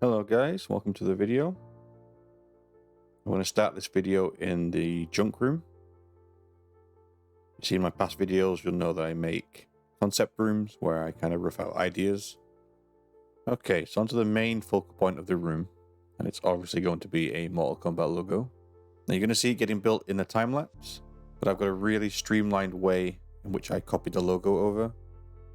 Hello guys, welcome to the video. I want to start this video in the junk room. You've seen my past videos, you'll know that I make concept rooms where I kind of rough out ideas. Okay, so onto the main focal point of the room, and it's obviously going to be a Mortal Kombat logo. Now you're going to see it getting built in the time-lapse, but I've got a really streamlined way in which I copied the logo over.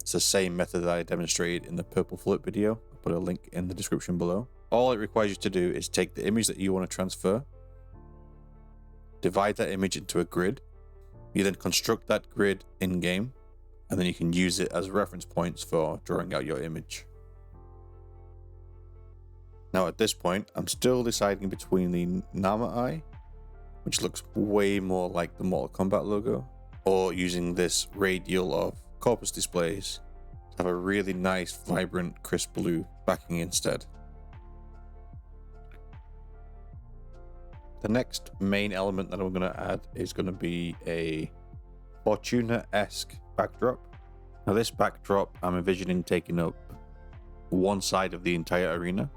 It's the same method that I demonstrated in the purple flip video. I'll put a link in the description below. All it requires you to do is take the image that you want to transfer, divide that image into a grid. You then construct that grid in-game, and then you can use it as reference points for drawing out your image. Now at this point, I'm still deciding between the Nama Eye, which looks way more like the Mortal Kombat logo, or using this radial of Corpus displays to have a really nice, vibrant, crisp blue backing instead. The next main element that I'm going to add is going to be a Fortuna-esque backdrop. Now this backdrop I'm envisioning taking up one side of the entire arena.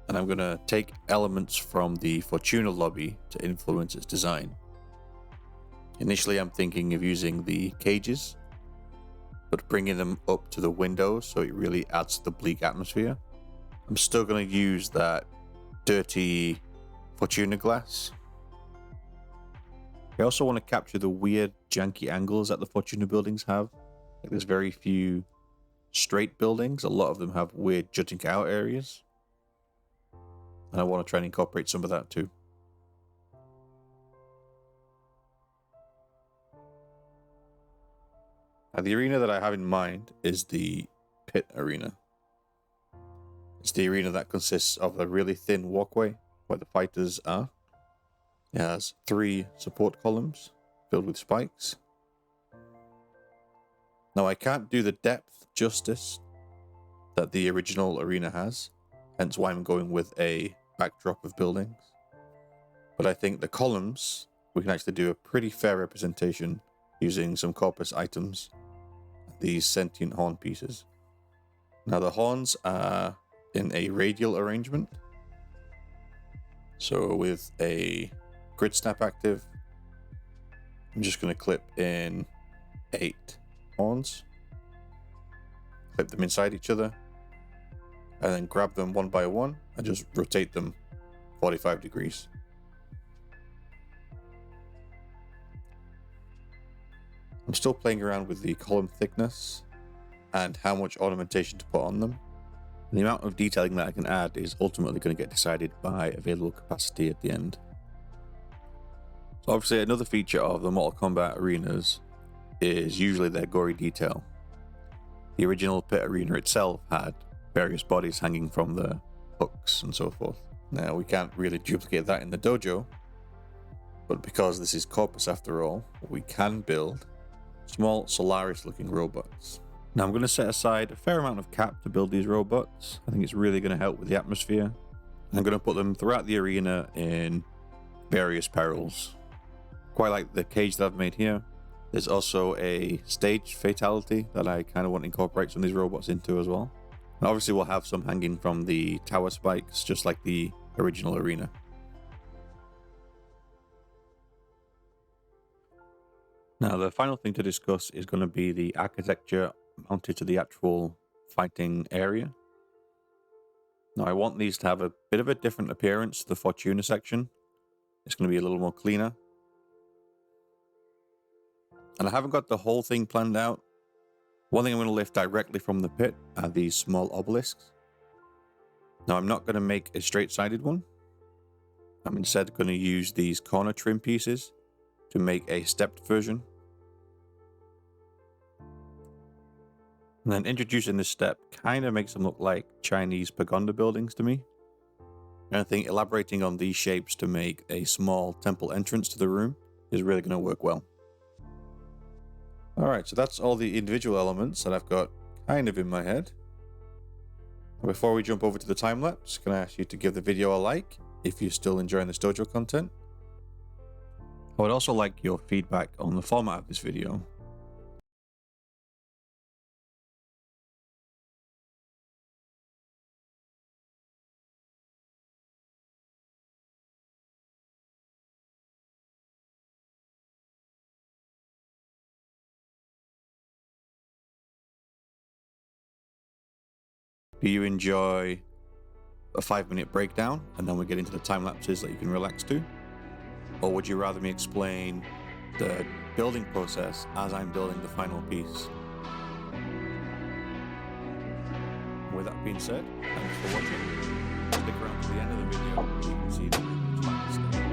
And I'm going to take elements from the Fortuna lobby to influence its design. Initially I'm thinking of using the cages, but bringing them up to the windows so it really adds to the bleak atmosphere. I'm still going to use that dirty Fortuna glass. I also want to capture the weird janky angles that the Fortuna buildings have. Like there's very few straight buildings, a lot of them have weird jutting out areas. And I want to try and incorporate some of that too. Now the arena that I have in mind is the pit arena. It's the arena that consists of a really thin walkway where the fighters are. It has 3 support columns filled with spikes. Now I can't do the depth justice that the original arena has, hence why I'm going with a backdrop of buildings. But I think the columns, we can actually do a pretty fair representation using some Corpus items, these sentient horn pieces. Now the horns are in a radial arrangement. So with a grid snap active, I'm just going to clip in 8 horns, clip them inside each other, and then grab them one by one and just rotate them 45 degrees. I'm still playing around with the column thickness and how much ornamentation to put on them. And the amount of detailing that I can add is ultimately going to get decided by available capacity at the end. So obviously another feature of the Mortal Kombat arenas is usually their gory detail. The original pit arena itself had various bodies hanging from the hooks and so forth. Now we can't really duplicate that in the dojo, but because this is Corpus after all, we can build small Solaris looking robots. Now I'm going to set aside a fair amount of cap to build these robots. I think it's really going to help with the atmosphere. I'm going to put them throughout the arena in various perils. Quite like the cage that I've made here. There's also a stage fatality that I kind of want to incorporate some of these robots into as well. And obviously we'll have some hanging from the tower spikes, just like the original arena. Now the final thing to discuss is going to be the architecture mounted to the actual fighting area. Now I want these to have a bit of a different appearance to the Fortuna section. It's going to be a little more cleaner. And I haven't got the whole thing planned out. One thing I'm going to lift directly from the pit are these small obelisks. Now I'm not going to make a straight-sided one. I'm instead going to use these corner trim pieces to make a stepped version. And then introducing this step kind of makes them look like Chinese pagoda buildings to me. And I think elaborating on these shapes to make a small temple entrance to the room is really going to work well. Alright, so that's all the individual elements that I've got kind of in my head. Before we jump over to the time-lapse, can I ask you to give the video a like if you're still enjoying this dojo content? I would also like your feedback on the format of this video. Do you enjoy a 5-minute breakdown and then we get into the time lapses that you can relax to? Or would you rather me explain the building process as I'm building the final piece? With that being said, thanks for watching. Stick around to the end of the video so you can see the room's final state.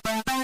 Bye.